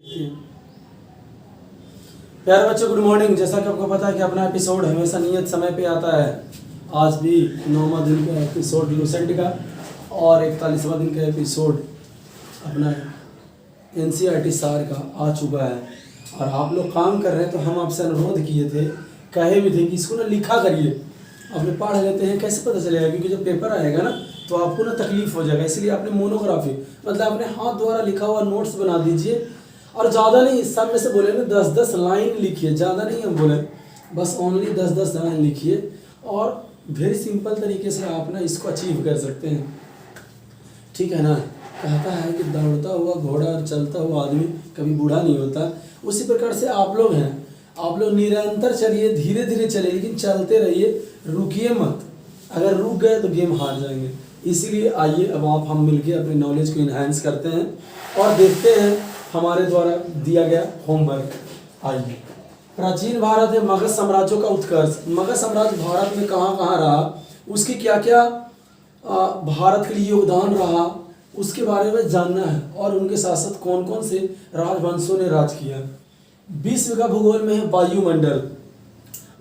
प्यारे बच्चों, good morning. जैसा कि आपको पता है कि अपना एपिसोड हमेशा नियत समय पे आता है। आज भी 9वां दिन का एपिसोड लूसेंट का और 41वां दिन का एपिसोड अपना एनसीईआरटी सार का आ चुका है। और आप लोग काम कर रहे हैं तो हम आपसे अनुरोध किए थे, कहे भी थे कि इसको ना लिखा करिए, अपने पढ़ लेते हैं। कैसे पता चलेगा? क्योंकि जब पेपर आएगा ना तो आपको ना तकलीफ हो जाएगा। इसलिए आपने मोनोग्राफी मतलब अपने हाथ द्वारा लिखा हुआ नोट्स बना दीजिए। और ज़्यादा नहीं, सब में से बोले ना 10-10 लाइन लिखिए, ज़्यादा नहीं हम बोले, बस ओनली 10-10 लाइन लिखिए। और वेरी सिंपल तरीके से आप ना इसको अचीव कर सकते हैं, ठीक है ना। कहता है कि दौड़ता हुआ घोड़ा और चलता हुआ आदमी कभी बूढ़ा नहीं होता। उसी प्रकार से आप लोग हैं, आप लोग निरंतर चलिए, धीरे धीरे चलिए, लेकिन चलते रहिए, रुकिए मत। अगर रुक गए तो गेम हार जाएंगे। इसीलिए आइए अब हम मिलके अपने नॉलेज को इन्हांस करते हैं और देखते हैं हमारे द्वारा दिया गया होमवर्क। आइए, प्राचीन भारत है मगध साम्राज्यों का उत्कर्ष। मगध साम्राज्य भारत में कहाँ कहाँ रहा, उसके क्या क्या भारत के लिए योगदान रहा, उसके बारे में जानना है। और उनके शासक कौन कौन से राजवंशों ने राज किया। विश्व का भूगोल में है वायुमंडल।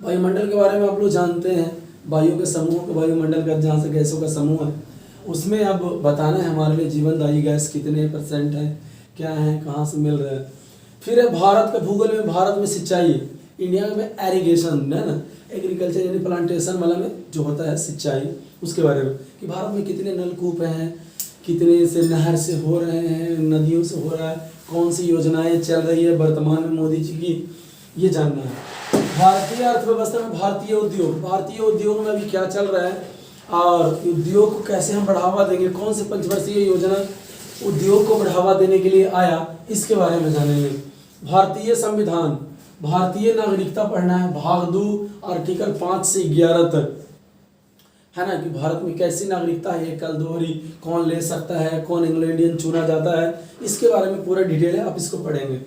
वायुमंडल के बारे में आप लोग जानते हैं, वायु के समूह का वायुमंडल का, जहाँ से गैसों का समूह है, उसमें अब बताना है हमारे लिए जीवनदायी गैस कितने % है, क्या है, कहाँ से मिल रहा है। फिर है भारत का भूगोल में, भारत में सिंचाई, इंडिया में एरिगेशन है ना, एग्रीकल्चर यानी प्लांटेशन वाला में जो होता है सिंचाई, उसके बारे में कि भारत में कितने नलकूप हैं, कितने से नहर से हो रहे हैं, नदियों से हो रहा है, कौन सी योजनाएं चल रही है वर्तमान में मोदी जी की, ये जानना है। भारतीय अर्थव्यवस्था में भारतीय उद्योग में अभी क्या चल रहा है और उद्योग को कैसे हम बढ़ावा देंगे, कौन से पंचवर्षीय योजना उद्योग को बढ़ावा देने के लिए आया, इसके बारे में जानेंगे। भारतीय संविधान, भारतीय नागरिकता पढ़ना है, भाग 2 आर्टिकल 5 से 11 तक, है ना, कि भारत में कैसी नागरिकता है, एकल दोहरी, कौन ले सकता है, कौन एंग्लो इंडियन चुना जाता है, इसके बारे में पूरा डिटेल है, आप इसको पढ़ेंगे।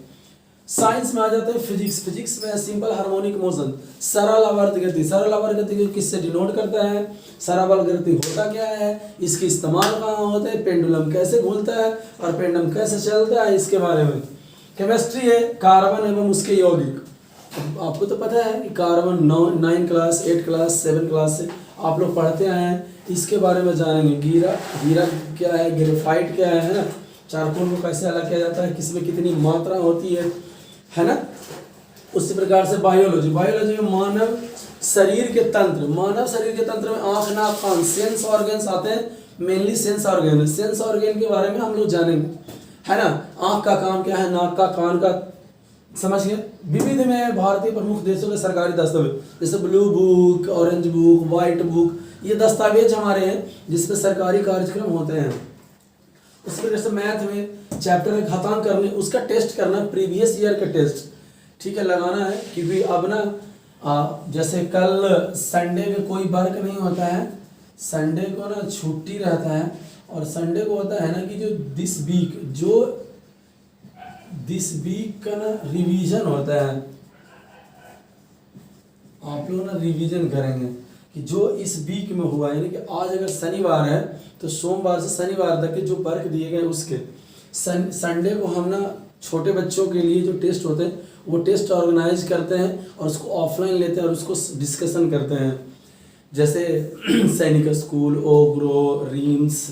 साइंस में आ जाता है फिजिक्स में सिंपल हार्मोनिक मोशन, सरल आवर्त गति। सरल आवर्त गति को किससे डिनोट करता है, सरल आवर्त गति होता क्या है, इसके इस्तेमाल कहाँ होते हैं, पेंडुलम कैसे घूमता है और पेंडुलम कैसे चलता है, इसके बारे में। केमिस्ट्री है कार्बन एवं उसके यौगिक। आपको तो पता है कि कार्बन 9 क्लास 8 क्लास 7 क्लास से आप लोग पढ़ते आए हैं, इसके बारे में जानेंगे। हीरा क्या है, ग्रेफाइट क्या है ना, चारकोल को कैसे अलग किया जाता है, किसमें कितनी मात्रा होती है ना। उसी प्रकार से बायोलॉजी में मानव शरीर के तंत्र में आँख नाक कान सेंस ऑर्गन्स आते हैं, मेनली सेंस ऑर्गन के बारे में हम लोग जानेंगे, है ना। आँख का काम क्या है, नाक का, कान का, समझ गए। विविध में भारतीय प्रमुख देशों के सरकारी दस्तावेज, जैसे blue book, orange book, white book, ये दस्तावेज हमारे हैं जिसपे सरकारी कार्यक्रम होते हैं। उसी प्रकार से मैथ में चैप्टर घातांक करने, उसका टेस्ट करना, प्रीवियस ईयर का टेस्ट, ठीक है, लगाना है। क्योंकि अब ना जैसे कल संडे में कोई वर्क नहीं होता है, संडे को ना छुट्टी रहता है, और संडे को होता है ना कि जो दिस वीक का ना रिवीजन होता है। आप लोग ना रिवीजन करेंगे कि जो इस वीक में हुआ, यानी कि आज अगर शनिवार है तो सोमवार से शनिवार तक के जो वर्क दिए गए उसके संडे को हम ना छोटे बच्चों के लिए जो टेस्ट होते हैं वो टेस्ट ऑर्गेनाइज करते हैं और उसको ऑफलाइन लेते हैं और उसको डिस्कशन करते हैं। जैसे सैनिक स्कूल, ओग्रो, रीम्स,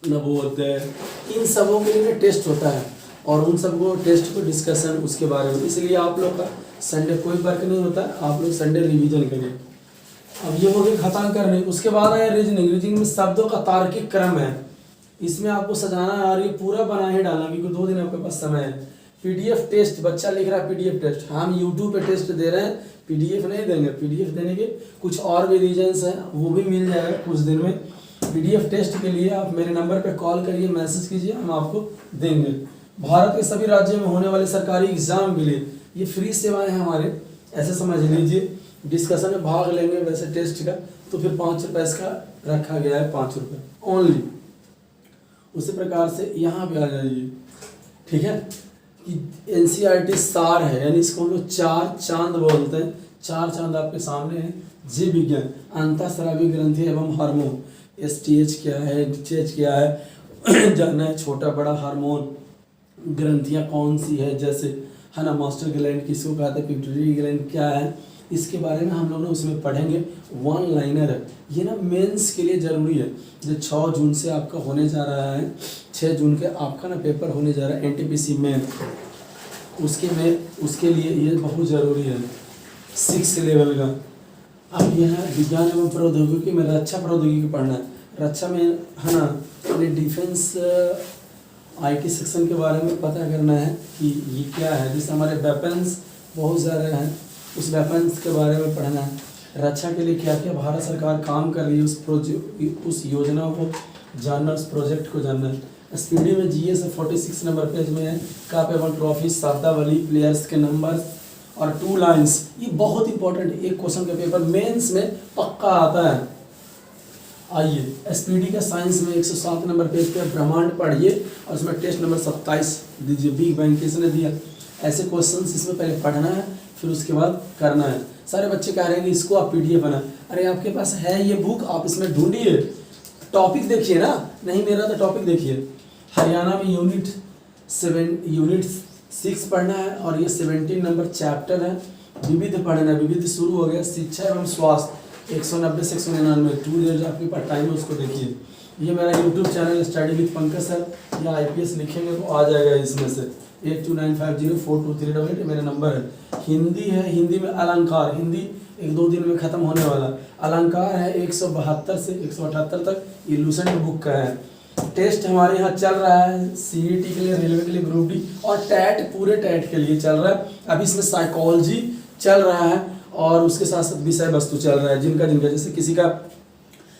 नवोदय, इन सबों के लिए टेस्ट होता है और उन सबको टेस्ट को डिस्कशन उसके बारे में। इसलिए आप लोग का संडे कोई वर्क नहीं होता, आप लोग संडे रिवीजन करिए। अब ये हो गई खत्म करने। उसके बाद है रीजनिंग में शब्दों का तार्किक क्रम है, इसमें आपको सजाना है और ये पूरा बना ही डालना, क्योंकि 2 दिन आपके पास समय है। PDF टेस्ट, बच्चा लिख रहा है PDF टेस्ट, हम YouTube पे टेस्ट दे रहे हैं, PDF नहीं देंगे। PDF देने के कुछ और भी रीजन्स हैं, वो भी मिल जाएगा कुछ दिन में। PDF टेस्ट के लिए आप मेरे नंबर पे कॉल करिए, मैसेज कीजिए, हम आपको देंगे। भारत के सभी राज्यों में होने वाले सरकारी एग्जाम के लिए ये फ्री सेवाएं हैं हमारे, ऐसे समझ लीजिए। डिस्कशन में भाग लेंगे वैसे टेस्ट का तो फिर 5 रुपये इसका रखा गया है, 5 रुपये ओनली। उसी प्रकार से यहाँ पे आ जाइए, ठीक है, कि NCERT सार है, यानी इसको हम लोग 4 चांद बोलते हैं। 4 चांद आपके सामने हैं। जीव विज्ञान, अंतःस्रावी ग्रंथि एवं हार्मोन, STH क्या है, DTH क्या है जानना है, छोटा बड़ा हार्मोन, ग्रंथियाँ कौन सी है, जैसे है ना मास्टर ग्लैंड किसको कहते हैं, पिट्यूटरी ग्लैंड क्या है, इसके बारे में हम लोग ना उसमें पढ़ेंगे। वन लाइनर है ये ना मेंस के लिए ज़रूरी है। जो 6 जून से आपका होने जा रहा है, 6 जून के आपका ना पेपर होने जा रहा है एनटीपीसी में, उसके लिए ये बहुत ज़रूरी है 6 लेवल का। अब यह है विज्ञान एवं प्रौद्योगिकी में रक्षा प्रौद्योगिकी पढ़ना है। रक्षा में है ना डिफेंस आईटी सेक्शन के बारे में पता करना है कि ये क्या है। जैसे हमारे वेपन्स बहुत सारे हैं, उस वेपन्स के बारे में पढ़ना है। रक्षा के लिए क्या क्या भारत सरकार काम कर रही है उस योजना को जानना, उस प्रोजेक्ट को जानना है। स्पीडी में जीएस 46 नंबर पेज में है कप एवं ट्रॉफी, शब्दावली, प्लेयर्स के नंबर और 2 लाइन्स। ये बहुत इंपॉर्टेंट, एक क्वेश्चन का पेपर मेंस में पक्का आता है। आइए स्पीडी का साइंस में 107 नंबर पेज पे ब्रह्मांड पढ़िए और उसमें टेस्ट नंबर 27 दीजिए, बिग बैंग किसने दिया। ऐसे क्वेश्चंस इसमें पहले पढ़ना है, फिर उसके बाद करना है। सारे बच्चे कह रहे हैं कि इसको आप पीडीएफ बना, अरे आपके पास है ये बुक, आप इसमें ढूंढिए, टॉपिक देखिए ना, नहीं मेरा तो टॉपिक देखिए। हरियाणा में यूनिट 6 पढ़ना है और ये 17 नंबर चैप्टर है। विविध पढ़ना है, विविध शुरू हो गया। शिक्षा एवं स्वास्थ्य 190 से 199 2 डेज आपके पास टाइम है, उसको देखिए। ये मेरा YouTube channel study with Pankaj sir, या आईपीएस लिखेंगे तो आ जाएगा इसमें से। 8295042388 मेरा नंबर है। हिंदी है, हिंदी में अलंकार, हिंदी 1-2 दिन में ख़त्म होने वाला। अलंकार है 172 से 178 तक, ये लूसेंट बुक का है। टेस्ट हमारे यहाँ चल रहा है सीईटी के लिए, रेलवे के लिए, ग्रुप डी और टैट, पूरे टैट के लिए चल रहा है। अभी इसमें साइकोलॉजी चल रहा है और उसके साथ साथ विषय वस्तु चल रहा है जिनका जैसे किसी का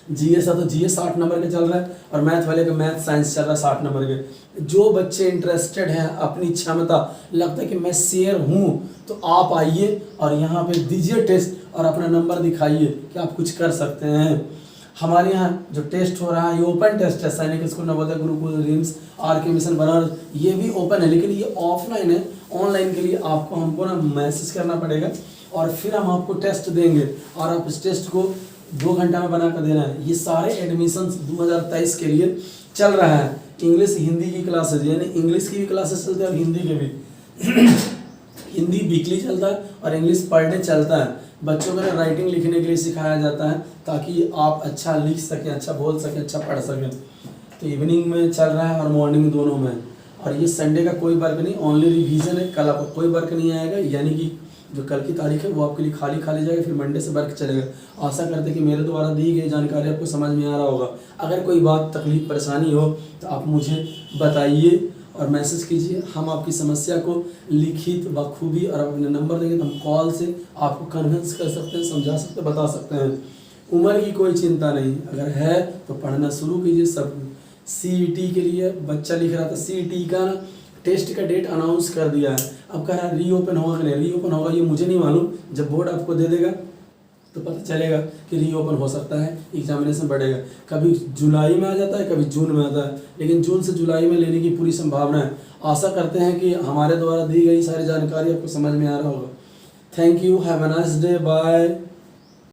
जीएस है तो जीएस 60 नंबर के चल रहा है और मैथ वाले का मैथ साइंस चल रहा है 60 नंबर के। जो बच्चे इंटरेस्टेड हैं, अपनी क्षमता लगता है कि मैं शेयर हूँ, तो आप आइए और यहाँ पे दीजिए टेस्ट और अपना नंबर दिखाइए कि आप कुछ कर सकते हैं। हमारे यहाँ जो टेस्ट हो रहा है ये ओपन टेस्ट है। Sainik school, Navodaya, Gurukul, RIMS, RK Mission, Banaras, ये भी ओपन है, लेकिन ये ऑफलाइन है। ऑनलाइन के लिए आपको हमको ना मैसेज करना पड़ेगा और फिर हम आपको टेस्ट देंगे और आप इस टेस्ट को 2 घंटा में बना कर देना है। ये सारे एडमिशन्स 2023 के लिए चल रहा है। इंग्लिश हिंदी की क्लासेज, यानी इंग्लिश की भी क्लासेस चलते हैं और हिंदी के भी। हिंदी वीकली चलता है और इंग्लिश पर डे चलता है। बच्चों को राइटिंग लिखने के लिए सिखाया जाता है ताकि आप अच्छा लिख सकें, अच्छा बोल सकें, अच्छा पढ़ सकें। तो इवनिंग में चल रहा है और मॉर्निंग दोनों में। और ये संडे का कोई वर्क नहीं, ओनली रिवीजन है। कल आपको कोई वर्क नहीं आएगा, यानी कि जो कल की तारीख है वो आपके लिए खाली जाएगा, फिर मंडे से वर्क चलेगा। आशा करते हैं कि मेरे द्वारा दी गई जानकारी आपको समझ में आ रहा होगा। अगर कोई बात, तकलीफ, परेशानी हो तो आप मुझे बताइए और मैसेज कीजिए। हम आपकी समस्या को लिखित बखूबी और अपने नंबर देंगे तो हम कॉल से आपको कन्विंस कर सकते हैं, समझा सकते हैं, बता सकते हैं। उम्र की कोई चिंता नहीं, अगर है तो पढ़ना शुरू कीजिए। सब सीईटी के लिए बच्चा लिख रहा था, सीईटी का टेस्ट का डेट अनाउंस कर दिया है। अब कह रहा है रीओपन होगा कि नहीं, रीओपन होगा ये मुझे नहीं मालूम। जब बोर्ड आपको दे देगा तो पता चलेगा कि रीओपन हो सकता है, एग्जामिनेशन बढ़ेगा। कभी जुलाई में आ जाता है, कभी जून में आता है, लेकिन जून से जुलाई में लेने की पूरी संभावना है। आशा करते हैं कि हमारे द्वारा दी गई सारी जानकारी आपको समझ में आ रहा होगा। Thank you, have a nice day, bye.